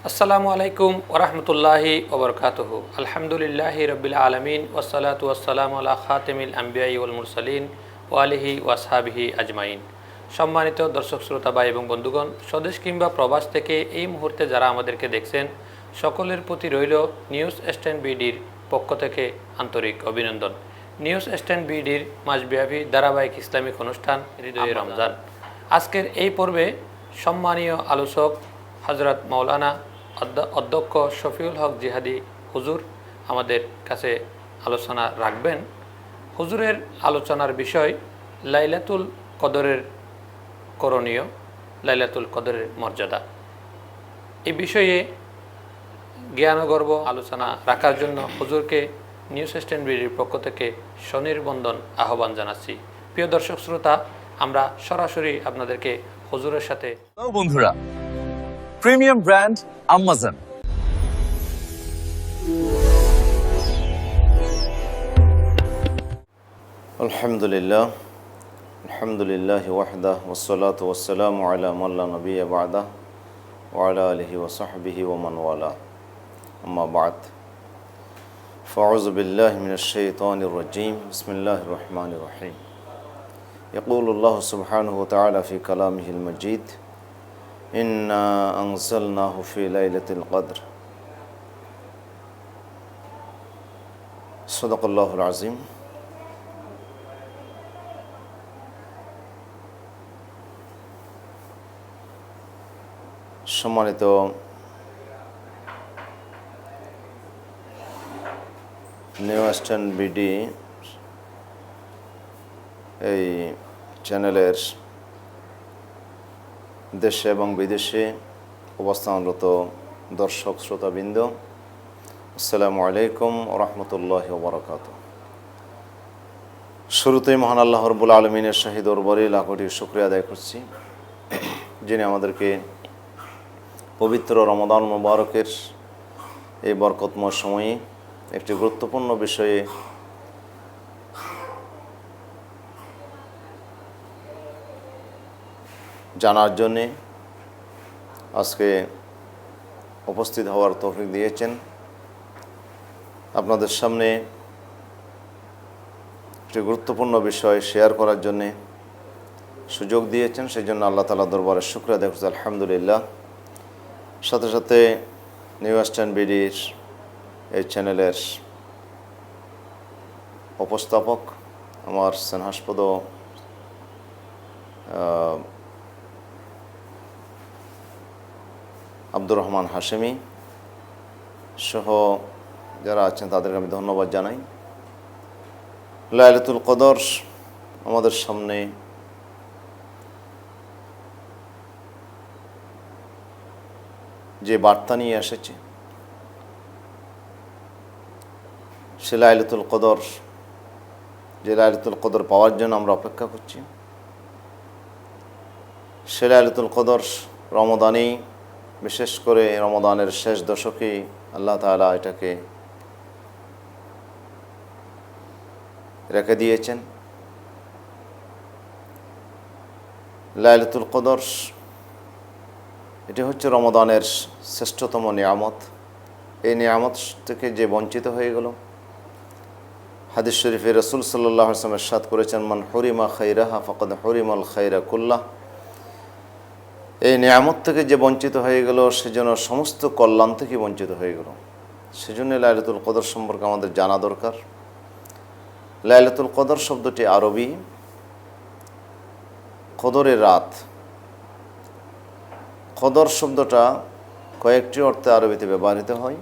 আসসালামু আলাইকুম ওরহমতুল্লাহি ওবরকাতুহু। আলহামদুলিল্লাহি রবিল আলমিন ওসলাতু ওয়াসসালামু আলা খাতিমিল আম্বিয়াই ওয়াল মুরসালিন ও আলিহি ওয়াসহাবিহি আজমাইন। সম্মানিত দর্শক শ্রোতা ভাই এবং বন্ধুগণ, স্বদেশ কিংবা প্রবাস থেকে এই মুহূর্তে যারা আমাদেরকে দেখছেন, সকলের প্রতি রইল নিউজ স্ট্যান্ড বিডির পক্ষ থেকে আন্তরিক অভিনন্দন। নিউজ স্ট্যান্ড বিডির মাসব্যাপী ধারাবাহিক ইসলামিক অনুষ্ঠান হৃদয়ে রমজান। আজকের এই পর্বে সম্মানীয় আলোচক হজরত মাওলানা অধ্যক্ষ শফিউল হক জিহাদি হুজুর আমাদের কাছে আলোচনা রাখবেন। হুজুরের আলোচনার বিষয় লাইলাতুল কদরের করণীয়, লাইলাতুল কদরের মর্যাদা। এই বিষয়ে জ্ঞানগর্ভ আলোচনা রাখার জন্য হুজুরকে নিউজ স্ট্যান্ড বিডির পক্ষ থেকে স্বনির্বন্ধন আহ্বান জানাচ্ছি। প্রিয় দর্শক শ্রোতা, আমরা সরাসরি আপনাদেরকে হুজুরের সাথে। বন্ধুরা, প্রিমিয়াম ব্র্যান্ড আমাজন আলহামদুলিল্লাহ আলহামদুলিল্লাহি ওয়াহদাহ ওয়াসসালাতু ওয়াসসালামু আলা মান লা নাবিয়্যা বা'দাহ ওয়া আলা আলিহি ওয়া সাহবিহি ওয়া মান ওয়ালা, আম্মা বা'দ। ফাউযু বিল্লাহি মিনাশ শাইতানির রাজীম। বিসমিল্লাহির রহমানির রহিম। ইয়াকুলুল্লাহু সুবহানাহু ওয়া তাআলা ফি কালামিহিল মাজিদ, ইন্না আনজালনাহু ফি লাইলাতিল কদর। সাদাকাল্লাহুল আযীম। সম্মানিত নিউ স্ট্যান্ড বিডি এই চ্যানেলের দেশে এবং বিদেশে অবস্থানরত দর্শক শ্রোতাবৃন্দ, আসসালামু আলাইকুম ওয়া রাহমাতুল্লাহি ওয়া বারাকাতুহু। শুরুতেই মহান আল্লাহ রাব্বুল আলামিনের শাহী দরবারে লাখ কোটি শুকরিয়া আদায় করছি, যিনি আমাদেরকে পবিত্র রমাদান মুবারকের এই বরকতময় সময়ে একটি গুরুত্বপূর্ণ বিষয়ে জানার জন্যে আজকে উপস্থিত হওয়ার তৌফিক দিয়েছেন। আপনাদের সামনে একটি গুরুত্বপূর্ণ বিষয় শেয়ার করার জন্যে সুযোগ দিয়েছেন, সেই জন্য আল্লাহ তাআলার দরবারে শুকরিয়া আদায় করছি, আলহামদুলিল্লাহ। সাথে সাথে নিউ স্ট্যান্ড বিডির এই চ্যানেলের উপস্থাপক আমার স্নেহাস্পদ আব্দুর রহমান হাশেমি সহ যারা আছেন তাদেরকে আমি ধন্যবাদ জানাই। লাইলাতুল কদর আমাদের সামনে যে বার্তা নিয়ে এসেছে, সে লাইলাতুল কদর পাওয়ার জন্য আমরা অপেক্ষা করছি। সে লাইলাতুল কদর রমাদানেই, বিশেষ করে রমাদানের শেষ দশকেই আল্লাহ তাআলা এটাকে রেখে দিয়েছেন। লাইলাতুল কদর এটি হচ্ছে রমাদানের শ্রেষ্ঠতম নিয়ামত। এই নিয়ামত থেকে যে বঞ্চিত হয়ে গেল, হাদিস শরীফে রাসূল সাল্লাল্লাহু আলাইহি ওয়াসাল্লাম ইরশাদ করেছেন, মান হুরিমা খাইরাহা ফাকাদ হুরিমাল খাইরা কুল্লাহ। এই নিয়ামত থেকে যে বঞ্চিত হয়ে গেল, সেজন্য সমস্ত কল্যাণ থেকে বঞ্চিত হয়ে গেল। সেজন্য লাইলাতুল কদর সম্পর্কে আমাদের জানা দরকার। লাইলাতুল কদর শব্দটি আরবি, কদরের রাত। কদর শব্দটা কয়েকটি অর্থে আরবিতে ব্যবহৃত হয়।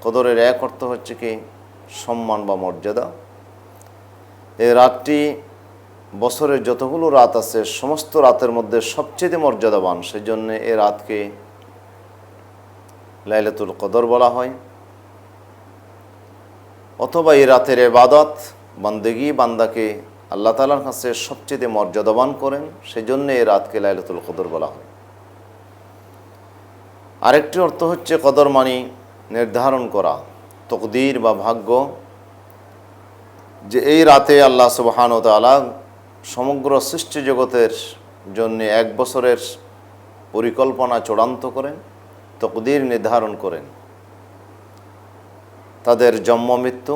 কদরের এক অর্থ হচ্ছে কি সম্মান বা মর্যাদা। এই রাতটি বছরের যতগুলো রাত আছে সমস্ত রাতের মধ্যে সবচেয়ে মর্যাদাবান, সেই জন্য এই রাতকে লাইলাতুল কদর বলা হয়। অথবা এই রাতের ইবাদত বান্দেগি বান্দাকে আল্লাহ তাআলার কাছে সবচেয়ে মর্যাদাবান করেন, সেই জন্য এই রাতকে লাইলাতুল কদর বলা হয়। আরেকটি অর্থ হচ্ছে কদর মানে নির্ধারণ করা, তকদির বা ভাগ্য, যে এই রাতে আল্লাহ সুবহানাহু ওয়া তাআলা সমগ্র সৃষ্টি জগতের জন্য এক বছরের পরিকল্পনা চূড়ান্ত করেন তকদির নির্ধারণ করেন। তাদের জন্ম মৃত্যু,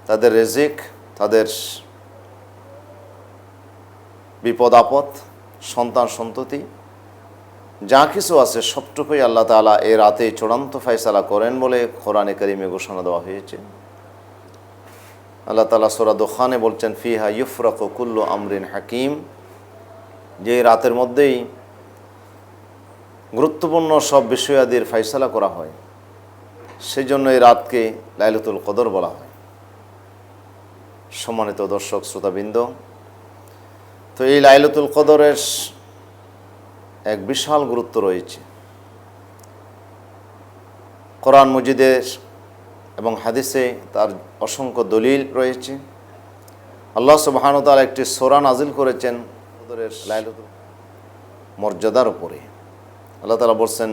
তাদের রিজিক, তাদের বিপদ আপদ, সন্তান সন্ততি, যা কিছু আছে সবটুকুই আল্লাহ তাআলা এই রাতে চূড়ান্ত ফয়সালা করেন বলে কোরআনে কারিমে ঘোষণা দেওয়া হয়েছে। আল্লাহ তাআলা সূরা দুখানে বলছেন, ফিহা ইউফরাকু কুল্লু আমরিন হাকিম, যে রাতের মধ্যেই গুরুত্বপূর্ণ সব বিষয়াদির ফয়সালা করা হয়। সেই জন্য এই রাতকে লাইলাতুল কদর বলা হয়। সম্মানিত দর্শক শ্রোতাবৃন্দ, তো এই লাইলাতুল কদরের এক বিশাল গুরুত্ব রয়েছে। কোরআন মজিদের এবং হাদিসে তার অসংখ্য দলিল রয়েছে। আল্লাহ সুবহানাহু ওয়া তাআলা একটি সূরা নাজিল করেছেন কদরের লাইলাতুল মর্যাদার উপরে। আল্লাহ তাআলা বলছেন,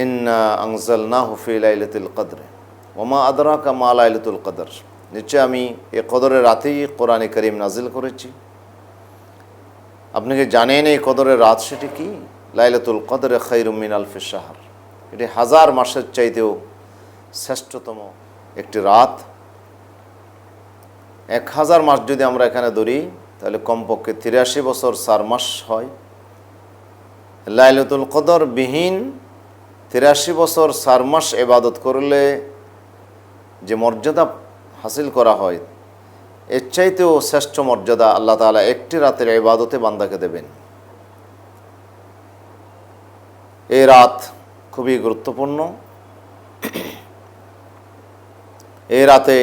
ইন্না আনজালনাহু ফি লাইলাতুল কদর ওয়া মা আদরাকা মা লাইলাতুল কদর, নিশ্চয় আমি এই কদরের রাতেই কোরআনে কারীম নাজিল করেছি। আপনি কি জানেন এই কদরের রাত সেটি কি? লাইলাতুল কদরে খায়রুম মিন আলফি শাহর, এটি 1000 মাসের চাইতেও শ্রেষ্ঠতম একটি রাত। 1000 মাস যদি আমরা এখানে ধরি তাহলে কমপক্ষে 83 বছর 4 মাস হয়। লাইলাতুল কদর বিহীন 83 বছর 4 মাস ইবাদত করলে যে মর্যাদা হাসিল করা হয়, এর চাইতেও শ্রেষ্ঠ মর্যাদা আল্লাহ তাআলা একটি রাতের ইবাদতে বান্দাকে দেবেন। এই রাত খুবই গুরুত্বপূর্ণ। এই রাতে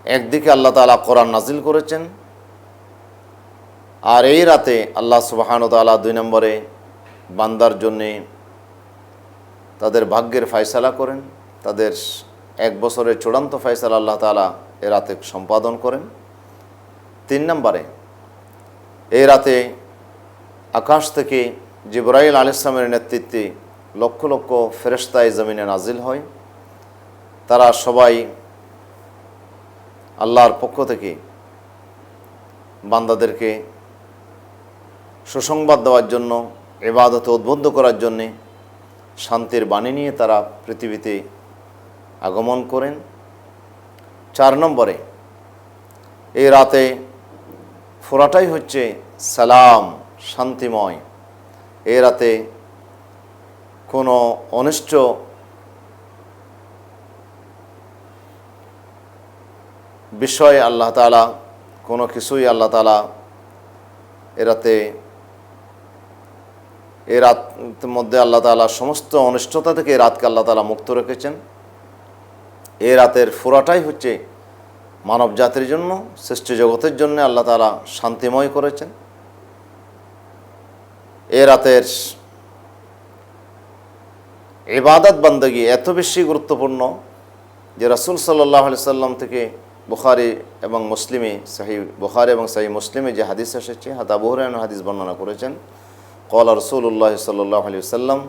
একদিকে আল্লাহ তাআলা কোরআন নাজিল করেছেন, আর এই রাতে আল্লাহ সুবহানাহু ওয়া তাআলা 2 নম্বরে বান্দার জন্যে তাদের ভাগ্যের ফয়সালা করেন। তাদের 1 বছরের চূড়ান্ত ফয়সালা আল্লাহ তাআলা এ রাতে সম্পাদন করেন। 3 নম্বরে এই রাতে আকাশ থেকে জিবরাইল আলাইহিস সালামের নেতৃত্বে লক্ষ লক্ষ ফেরেশতা এই জমিনে নাজিল হয়। তারা সবাই আল্লাহর পক্ষ থেকে বান্দাদেরকে সুসংবাদ দেওয়ার জন্য, ইবাদতে উদ্বুদ্ধ করার জন্যে শান্তির বাণী নিয়ে তারা পৃথিবীতে আগমন করেন। 4 নম্বরে এই রাতে পুরাটাই হচ্ছে সালাম, শান্তিময়। এই রাতে কোনো অনিষ্ট বিষয় আল্লাহ তাআলা, কোনো কিছুই আল্লাহ তাআলা এ রাতের মধ্যে আল্লাহ তাআলা সমস্ত অনিষ্টতা থেকে এই রাতকে আল্লাহ তাআলা মুক্ত রেখেছেন। এই রাতের পুরাটাই হচ্ছে মানব জাতির জন্য, সৃষ্টি জগতের জন্য আল্লাহ তাআলা শান্তিময় করেছেন। এই রাতের ইবাদত বান্দাগি এত বেশি গুরুত্বপূর্ণ যে রাসূল সাল্লাল্লাহু আলাইহি সাল্লাম থেকে বুখারী এবং মুসলিমে, সহিহ বুখারী এবং সহিহ মুসলিমে যে হাদিস এসেছে, আবু হুরায়রা হাদিস বর্ণনা করেছেন, ক্বালা রাসূলুল্লাহ সাল্লাল্লাহু আলাইহি ওয়াসাল্লাম,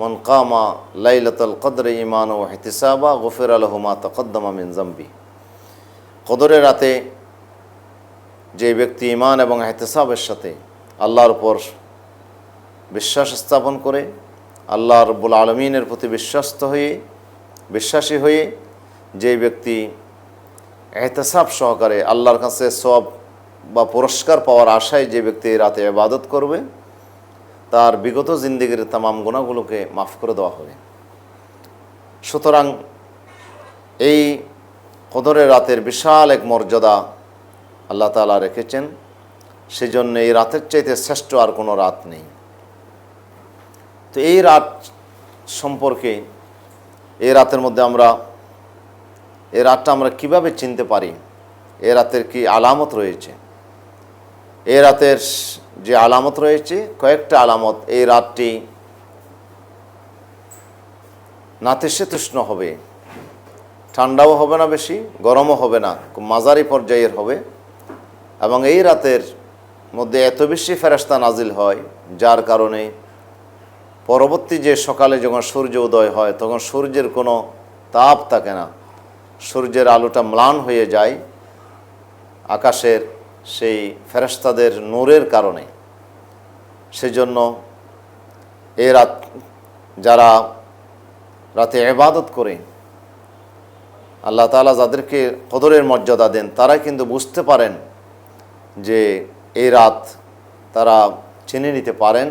মান কামা লাইলাতুল কদরি ঈমানান ওয়া ইহতিসাবা গুফিরা লাহু মা তাকদ্দামা মিন যামবি। কদরের রাতে যে ব্যক্তি ঈমান এবং ইহতিসাবের সাথে আল্লাহর উপর বিশ্বাস স্থাপন করে, আল্লাহ রাব্বুল আলামিনের প্রতি বিশ্বাসী হয়ে যে ব্যক্তি ইহতিসাব সহকারে আল্লাহর কাছে সওয়াব বা পুরস্কার পাওয়ার আশায় যে ব্যক্তি রাতে ইবাদত করবে, তার বিগত জিন্দেগির তামাম গুনাহগুলোকে মাফ করে দেওয়া হবে। সুতরাং এই কদরের রাতের বিশাল এক মর্যাদা আল্লাহ তাআলা রেখেছেন। সেজন্য এই রাতের চাইতে শ্রেষ্ঠ আর কোনো রাত নেই। তো এই রাত সম্পর্কে, এই রাতের মধ্যে এই রাতটা আমরা কিভাবে চিনতে পারি, এই রাতের কি আলামত রয়েছে? এই রাতের যে আলামত রয়েছে, কয়েকটা আলামত। এই রাতটি নাতিশীতোষ্ণ হবে, ঠান্ডাও হবে না বেশি, গরমও হবে না, খুব মাঝারি পর্যায়ের হবে। এবং এই রাতের মধ্যে এত বেশি ফেরেশতা নাজিল হয়, যার কারণে পরবর্তী যে সকালে যখন সূর্য উদয় হয় তখন সূর্যের কোনো তাপ থাকে না, সূর্যের আলোটা ম্লান হয়ে যায় আকাশের সেই ফেরেশতাদের নূরের কারণে। সেজন্য এই রাত যারা রাতে ইবাদত করে আল্লাহ তাআলা যাদেরকে কদরের মর্যাদা দেন তারাই কিন্তু বুঝতে পারেন যে এই রাত তারা চিনে নিতে পারেন,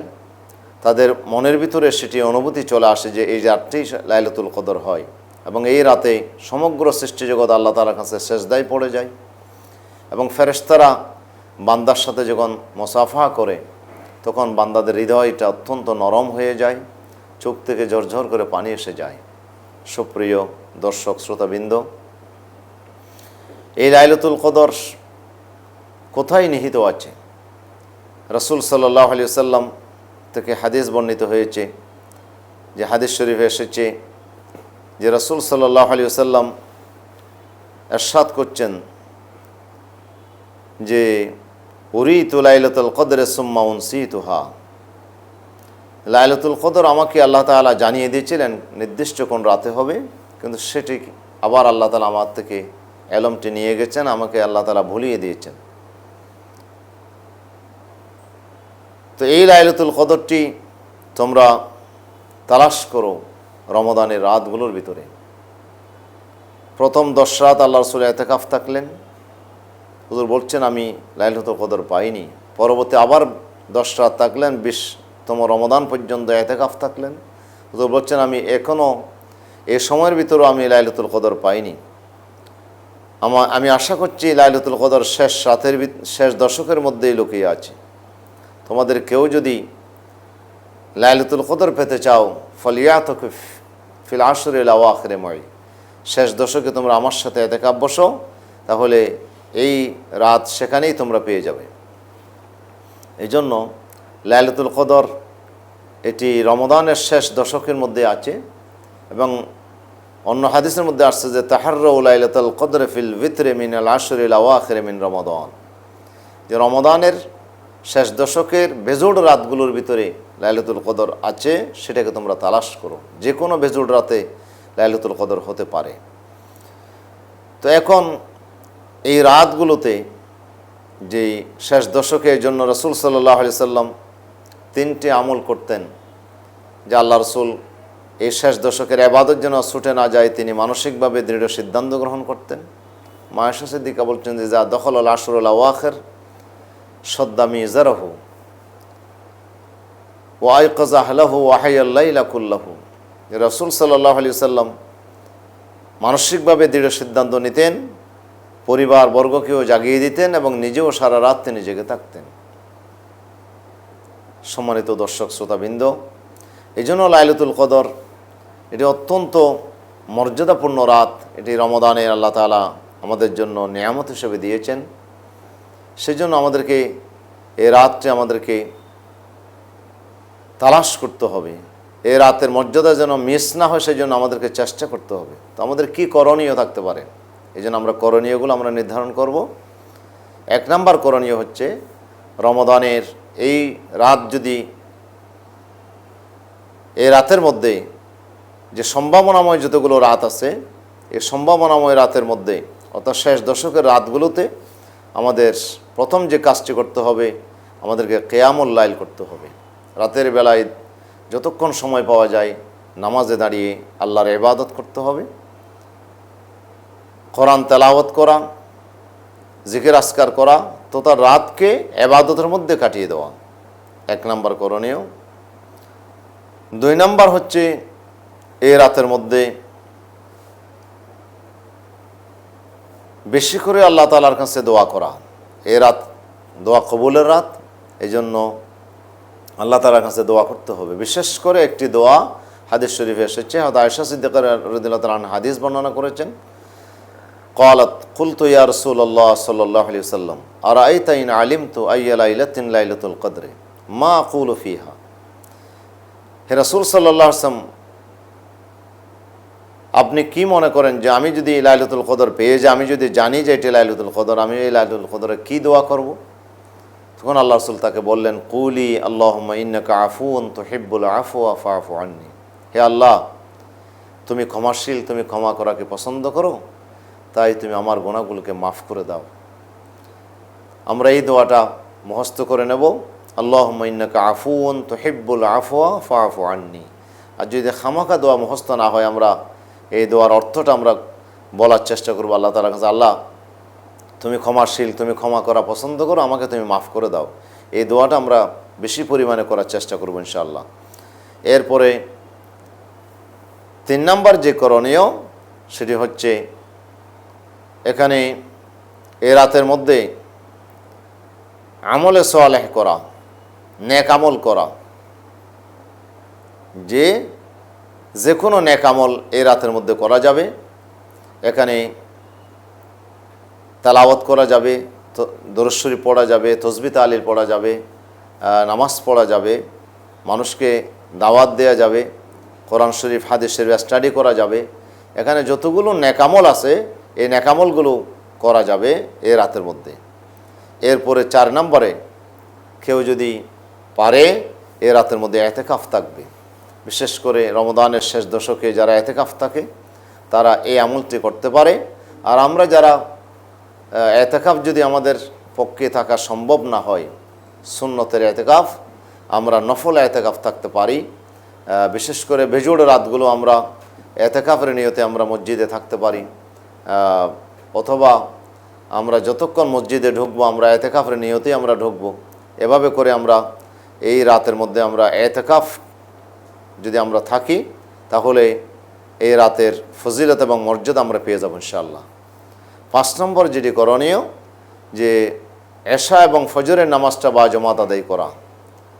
তাদের মনের ভিতরে সেটি অনুভূতি চলে আসে যে এই রাতটি লাইলাতুল কদর হয় এবং এই রাতে সমগ্র সৃষ্টি জগৎ আল্লাহ তাআলার কাছে সেজদায় পড়ে যায় এবং ফেরেশতারা বান্দার সাথে যখন মুসাফা করে তখন বান্দাদের হৃদয়টা অত্যন্ত নরম হয়ে যায়, চোখ থেকে ঝরঝর করে পানি এসে যায়। সুপ্রিয় দর্শক শ্রোতাবৃন্দ, এই লাইলাতুল কদর কোথায় নিহিত আছে? রাসূল সাল্লাল্লাহু আলাইহি ওয়াসাল্লাম থেকে হাদিস বর্ণিত হয়েছে, যে হাদিস শরীফে এসেছে যে রাসূল সাল্লাল্লাহু আলাইহি ওয়াসাল্লাম ইরশাদ করছেন যে উরিতু লাইলাতুল কদরে সুম্মা উনসিতুহা, লাইলাতুল কদর আমাকে আল্লাহ তাআলা জানিয়ে দিয়েছিলেন নির্দিষ্ট কোন রাতে হবে, কিন্তু সেটি আবার আল্লাহ তাআলা আমার থেকে এলমটি নিয়ে গেছেন, আমাকে আল্লাহ তাআলা ভুলিয়ে দিয়েছেন। তো এই লাইলাতুল কদরটি তোমরা তালাশ করো রমাদানের রাতগুলোর ভিতরে। প্রথম 10 রাত আল্লাহ রাসূল ইতিকাফ থাকলেন, হুজুর বলছেন আমি লাইলাতুল কদর পাইনি। পরবর্তী আবার 10 রাত থাকলেন, 20তম রমাদান পর্যন্ত ইতিকাফ থাকলেন, হুজুর বলছেন আমি এখনও এই সময়ের ভিতরেও আমি লাইলাতুল কদর পাইনি। আমি আশা করছি লাইলাতুল কদর শেষ রাতের শেষ দশকের মধ্যেই লুকিয়ে আছে। তোমাদের কেউ যদি লাইলাতুল কদর পেতে চাও ফালিয়াতুকু ফিল আশরিল আওয়াখির মাই, শেষ দশকে তোমরা আমার সাথে ইতিকাফ বসো, তাহলে এই রাত সেখানেই তোমরা পেয়ে যাবে। এই জন্য লাইলাতুল কদর এটি রমাদানের শেষ দশকের মধ্যে আছে এবং অন্য হাদিসের মধ্যে আসছে যে তাহাররাউ লাইলাতুল কদর ফিল ভিতরে মিনাল আশরিল আওয়াখির মিন রমাদান, যে রমাদানের শেষ দশকের বেজোড় রাতগুলোর ভিতরে লাইলাতুল কদর আছে, সেটাকে তোমরা তালাশ করো। যে কোনো বেজোড় রাতে লাইলাতুল কদর হতে পারে। তো এখন এই রাতগুলোতে যেই শেষ দশকের জন্য রাসূল সাল্লাল্লাহু আলাইহি সাল্লাম 3টি আমল করতেন, যে আল্লাহ রাসূল এই শেষ দশকের ইবাদত যেন ছুটে না যায় তিনি মানসিকভাবে দৃঢ় সিদ্ধান্ত গ্রহণ করতেন। মা আয়েশা সিদ্দিকা বলছেন যে যা দখলাল আশরুল আওয়াখির সাদ্দা মিজারহু ওয়া আইকাযা আহলাহু ওয়া হাইয়াল লাইলা কুল্লাহু, রাসূল সাল্লাল্লাহু আলাইহি সাল্লাম মানসিকভাবে দৃঢ় সিদ্ধান্ত নিতেন, পরিবার বর্গকেও জাগিয়ে দিতেন এবং নিজেও সারা রাত তিনি জেগে থাকতেন। সম্মানিত দর্শক শ্রোতাবৃন্দ, এই জন্য লাইলাতুল কদর এটি অত্যন্ত মর্যাদাপূর্ণ রাত। এটি রমাদানে আল্লাহ তাআলা আমাদের জন্য নিয়ামত হিসেবে দিয়েছেন। সেই জন্য আমাদেরকে এই রাতটি আমাদেরকে তালাশ করতে হবে। এই রাতের মর্যাদা যেন মিস না হয় সেই জন্য আমাদেরকে চেষ্টা করতে হবে। তো আমাদের কি করণীয় থাকতে পারে? এই জন্য আমরা করণীয়গুলো আমরা নির্ধারণ করব। 1 নম্বর করণীয় হচ্ছে রমাদানের এই রাত যদি এই রাতের মধ্যে যে সম্ভাবনাময় যতগুলো রাত আছে এই সম্ভাবনাময় রাতের মধ্যে অর্থাৎ শেষ দশকের রাতগুলোতে আমাদের প্রথম যে কাজটি করতে হবে আমাদেরকে কিয়ামুল লাইল করতে হবে। রাতের বেলায় যতক্ষণ সময় পাওয়া যায় নামাজে দাঁড়িয়ে আল্লাহর ইবাদত করতে হবে, কোরআন তেলাওয়াত করা, জিকির আজকার করা, তো তার রাতকে ইবাদতের মধ্যে কাটিয়ে দেওয়া 1 নম্বর করণীয়। 2 নম্বর হচ্ছে এই রাতের মধ্যে বেশি করে আল্লাহ তাআলার কাছে দোয়া করা। এই রাত দোয়া কবুলের রাত, এই জন্য আল্লাহ তাআলার কাছে দোয়া করতে হবে। বিশেষ করে একটি দোয়া হাদিস শরীফে এসেছে, হযরত আয়েশা সিদ্দিকা রাদিয়াল্লাহু তাআলা আনহা হাদিস বর্ণনা করেছেন, قالت قلت يا رسول الله صلى الله عليه وسلم أرأيت إن علمت أي ليلة ليلة القدر ما أقول فيها। হে রাসূল সাল্লাল্লাহু আলাইহি ওয়াসাল্লাম, আপনি কি মনে করেন যে আমি যদি লাইলাতুল কদর পেয়ে যাই, আমি যদি জানি যে এটি লাইলাতুল কদর, আমি এই লাইলাতুল কদরে কি দোয়া করব? তখন আল্লাহ রাসূল তাকে বললেন, কুলি আল্লাহুম্মা ইন্নাকা আফুউন তুহিব্বুল আফওয়া ফাআফু আন্নি। হে আল্লাহ, তুমি ক্ষমাশীল, তুমি ক্ষমা করাকে পছন্দ করো, তাই তুমি আমার গুনাহগুলোকে মাফ করে দাও। আমরা এই দোয়াটা মুখস্থ করে নেব আল্লাহুম্মা ইন্নাকা আফুউন তুহিব্বুল আফওয়া ফাআফু আন্নি। আর যদি খামাখা দোয়া মুখস্থ না হয়, আমরা এই দোয়ার অর্থটা আমরা বলার চেষ্টা করবো আল্লাহ তাআলার কাছে, আল্লাহ তুমি ক্ষমাশীল, তুমি ক্ষমা করা পছন্দ করো, আমাকে তুমি মাফ করে দাও। এই দোয়াটা আমরা বেশি পরিমাণে করার চেষ্টা করবো ইনশাআল্লাহ। এরপরে 3 নম্বর যে করণীয় সেটি হচ্ছে এখানে এই রাতের মধ্যে আমলে সালেহ করা, নেক আমল করা। যে কোনো নেক আমল এই রাতের মধ্যে করা যাবে। এখানে তেলাওয়াত করা যাবে, দরুদ শরীফ পড়া যাবে, তসবিহ তাহলিল পড়া যাবে, নামাজ পড়া যাবে, মানুষকে দাওয়াত দেওয়া যাবে, কোরআন শরীফ হাদিস শরীফ স্টাডি করা যাবে। এখানে যতগুলো নেকামল আছে এই নেকামলগুলো করা যাবে এই রাতের মধ্যে। এরপরে 4 নম্বরে কেউ যদি পারে এই রাতের মধ্যে এতেকাফ থাকবে। বিশেষ করে রমজানের শেষ দশকে যারা এতেকাফ থাকে তারা এই আমলটি করতে পারে। আর আমরা যারা এতেকাফ যদি আমাদের পক্ষে থাকা সম্ভব না হয়, সুন্নতের এতেকাফ, আমরা নফল এতেকাফ থাকতে পারি। বিশেষ করে বেজোড় রাতগুলো আমরা এতেকাফের নিয়তে আমরা মসজিদে থাকতে পারি, অথবা আমরা যতক্ষণ মসজিদে ঢুকবো আমরা এতেকাফের নিয়তেই আমরা ঢুকবো। এভাবে করে আমরা এই রাতের মধ্যে আমরা এতেকাফ যদি আমরা থাকি তাহলে এই রাতের ফজিলত এবং মর্যাদা আমরা পেয়ে যাব ইনশাআল্লাহ। 5 নম্বর যেটি করণীয়, যে এশা এবং ফজরের নামাজটা বা জামাত আদায় করা।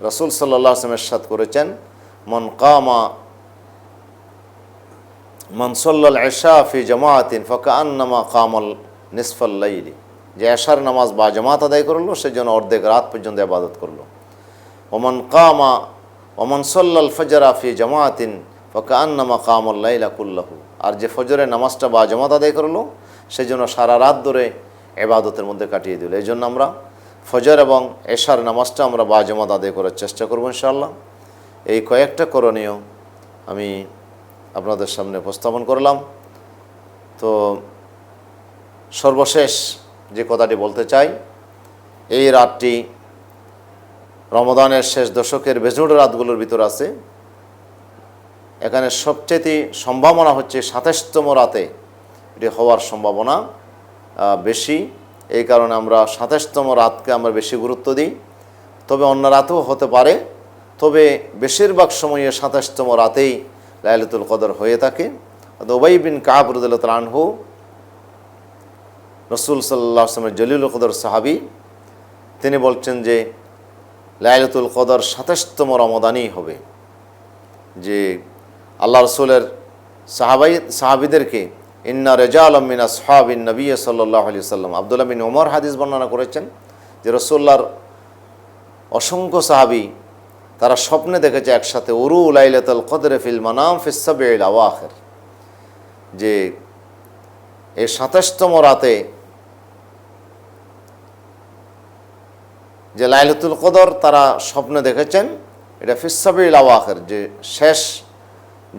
রাসূল সাল্লাল্লাহু আলাইহি ওয়াসাল্লাম ইরশাদ করেছেন, মান সাল্লাল ইশা ফি জামাআতিন ফাকান্নামা কামাল নিসফাল লাইলি। যে এশার নামাজ বা জামাত আদায় করলো সেজন্য অর্ধেক রাত পর্যন্ত ইবাদত করলো। ওমান সাল্লাল ফজরা ফি জামাআতিন ফাকান্নামা কামাল লাইলা কুল্লাহু। আর যে ফজরের নামাজটা বা জামাত আদায় করলো সেজন্য সারা রাত ধরে ইবাদতের মধ্যে কাটিয়ে দিল। এই জন্য আমরা ফজর এবং এশার নামাজটা আমরা বা জামাত আদায় করার চেষ্টা করবো ইনশাআল্লাহ। এই কয়েকটা করণীয় আমি আপনাদের সামনে উপস্থাপন করলাম। তো সর্বশেষ যে কথাটি বলতে চাই, এই রাতটি রমজানের শেষ দশকের বেজোড় রাতগুলোর ভিতর আছে। এখানে সবচেয়ে সম্ভাবনা হচ্ছে 27তম রাতে এটি হওয়ার সম্ভাবনা বেশি। এই কারণে আমরা 27তম রাতকে আমরা বেশি গুরুত্ব দিই। তবে অন্য রাতেও হতে পারে, তবে বেশিরভাগ সময়ে 27তম রাতেই লাইলাতুল কদর হয়ে থাকে। উবাই বিন কাব রাদিয়াল্লাহু তাআলা আনহু, রাসূল সাল্লাল্লাহু আলাইহি ওয়াসাল্লামের জলিলুল কদর সাহাবী, তিনি বলছেন যে লাইলাতুল কদর 27তম রমাদানেই হবে। যে আল্লাহ রসুলের সাহাবীদেরকে ইন্না রিজালাম মিন আসহাবিন নবী সাল্লাল্লাহু আলাইহি ওয়াসাল্লাম, আব্দুল্লাহ বিন ওমর হাদিস বর্ণনা করেছেন যে রাসূলুল্লাহর অসংখ্য সাহাবী তারা স্বপ্নে দেখেছে একসাথে উরু লাইলাতুল কদর ফিল মানাম ফিস সাবঈল আওয়াখির। যে এই 27তম রাতে যে লাইলাতুল কদর তারা স্বপ্নে দেখেছেন, এটা ফিস সাবঈল আওয়াখির, যে শেষ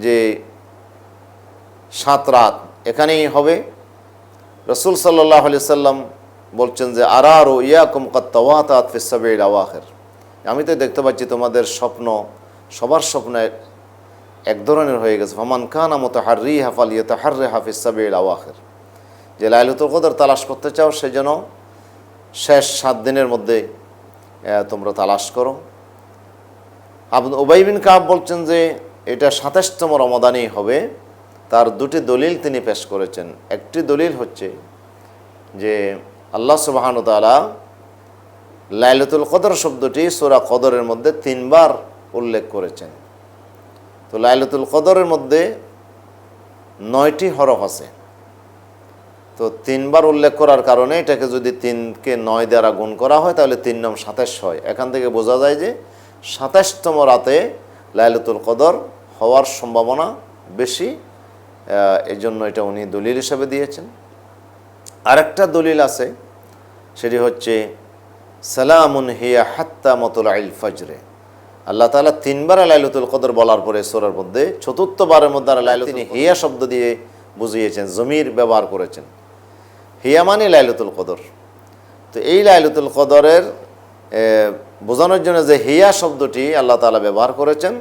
যে 7 রাত এখানেই হবে। রাসূল সাল্লাল্লাহু আলাইহি সাল্লাম বলছেন যে আরারু ইয়াকুম কাদ তাওয়াতাত ফিস সাবঈল আওয়াখির। আমি তো দেখতে পাচ্ছি তোমাদের স্বপ্ন, সবার স্বপ্ন এক ধরনের হয়ে গেছে। ফামান কানা মুতাহাররিহা ফালইয়াতাহাররিহা ফিস সাবঈল আওয়াখির। যে লাইলাতুল কদর তালাশ করতে চাও সেজন্য শেষ 7 দিনের মধ্যে তোমরা তালাশ করো। উবাই বিন কাব বলছেন যে এটা 27তম রমাদানেই হবে। তার 2টি দলিল তিনি পেশ করেছেন। একটি দলিল হচ্ছে যে আল্লাহ সুবহানাহু ওয়া তাআলা লাইলাতুল কদর শব্দটি সূরা কদরের মধ্যে 3 বার উল্লেখ করেছেন। তো লাইলাতুল কদরের মধ্যে 9টি হরফ আছে। তো 3 বার উল্লেখ করার কারণে এটাকে যদি 3কে 9 দ্বারা গুণ করা হয় তাহলে 3 9 27 হয়। এখান থেকে বোঝা যায় যে 27তম রাতে লাইলাতুল কদর হওয়ার সম্ভাবনা বেশি। এই জন্য এটা উনি দলিল হিসেবে দিয়েছেন। আরেকটা দলিল আছে, সেটি হচ্ছে সালামুন হিয়া হাত্তা মাতলাইল ফজরে। আল্লাহ তাআলা 3 বার লাইলাতুল কদর বলার পরে সূরার মধ্যে 4th বারের মধ্যে তিনি হিয়া শব্দ দিয়ে বুঝিয়েছেন, জমির ব্যবহার করেছেন। হিয়া মানে লাইলাতুল কদর। তো এই লাইলাতুল কদরের বোঝানোর জন্য যে হিয়া শব্দটি আল্লাহ তাআলা ব্যবহার করেছেন,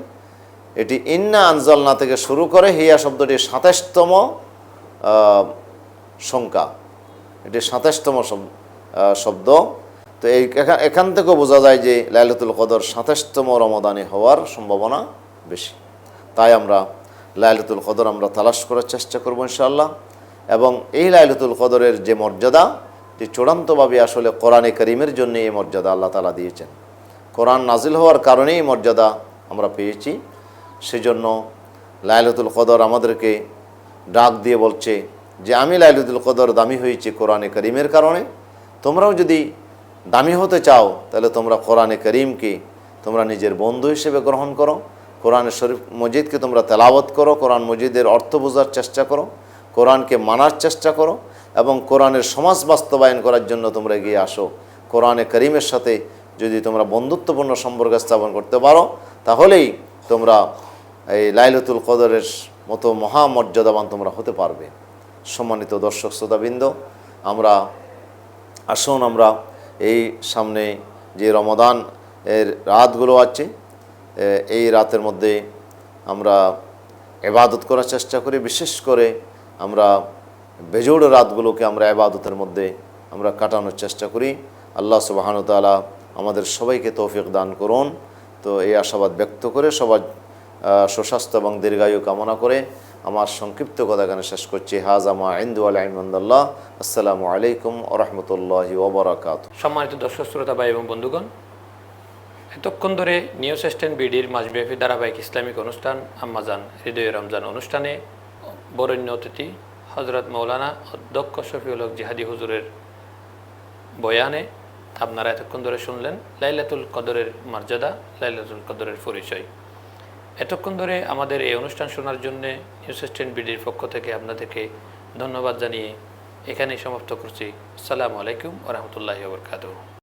এটি ইন্না আনজালনা থেকে শুরু করে হিয়া শব্দটি ২৭তম সংখ্যা, এটি ২৭তম শব্দ। তো এখান থেকেও বোঝা যায় যে লাইলাতুল কদর ২৭তম রমাদানে হওয়ার সম্ভাবনা বেশি। তাই আমরা লাইলাতুল কদর আমরা তালাশ করার চেষ্টা করব ইনশাআল্লাহ। এবং এই লাইলাতুল কদরের যে মর্যাদা, যে চূড়ান্তভাবে আসলে কোরআনে কারীমের জন্য এই মর্যাদা আল্লাহ তাআলা দিয়েছেন। কোরআন নাজিল হওয়ার কারণেই এই মর্যাদা আমরা পেয়েছি। সেজন্য লাইলাতুল কদর আমাদেরকে ডাক দিয়ে বলছে যে আমি লাইলাতুল কদর দামি হয়েছি কোরআনে কারীমের কারণে। তোমরাও যদি দামি হতে চাও তাহলে তোমরা কোরআনে কারীমকে তোমরা নিজের বন্ধু হিসেবে গ্রহণ করো, কোরআনের শরীফ মজিদকে তোমরা তেলাওয়াত করো, কোরআন মজিদের অর্থ বোঝার চেষ্টা করো, কোরআনকে মানার চেষ্টা করো এবং কোরআনের সমাজ বাস্তবায়ন করার জন্য তোমরা এগিয়ে আসো। কোরআনে কারীমের সাথে যদি তোমরা বন্ধুত্বপূর্ণ সম্পর্ক স্থাপন করতে পারো তাহলেই তোমরা এই লাইলাতুল কদরের মতো মহামর্যাদাবান তোমরা হতে পারবে। সম্মানিত দর্শক শ্রোতাবৃন্দ, আসুন আমরা এই সামনে যে রমাদান এর রাতগুলো আছে, এই রাতের মধ্যে আমরা ইবাদত করার চেষ্টা করি। বিশেষ করে আমরা বেজোড় রাতগুলোকে আমরা ইবাদতের মধ্যে আমরা কাটানোর চেষ্টা করি। আল্লাহ সুবহানাহু ওয়া তাআলা আমাদের সবাইকে তৌফিক দান করুন। তো এই আশাবাদ ব্যক্ত করে সবার সুস্বাস্থ্য এবং দীর্ঘায়ু কামনা করে আমার সংক্ষিপ্ত কথা এখানে শেষ করছি। হাযা মা ইনদু ওয়া ইনদাল্লাহ। আসসালামু আলাইকুম ওয়া রাহমাতুল্লাহি ওয়া বারাকাতুহু। সম্মানিত দর্শক শ্রোতা ভাই এবং বন্ধুগণ, এতক্ষণ ধরে নিউজ এস্টেন বিডির মাসব্যাপী ধারাবাহিক ইসলামিক অনুষ্ঠান আম্মাজান হৃদয় রমজান অনুষ্ঠানে বরেণ্য অতিথি হযরত মৌলানা অধ্যক্ষ শফিউল হক জিহাদি হুজুরের বয়ানে আপনারা এতক্ষণ ধরে শুনলেন লাইলাতুল কদরের মর্যাদা, লাইলাতুল কদরের পরিচয়। এতক্ষণ ধরে আমাদের এই অনুষ্ঠান শোনার জন্য নিউজ এস্টেন বিডির পক্ষ থেকে আপনাদেরকে ধন্যবাদ জানিয়ে এখানেই সমাপ্ত করছি। আসসালামু আলাইকুম ওয়া রাহমাতুল্লাহি ওয়া বারাকাতুহু।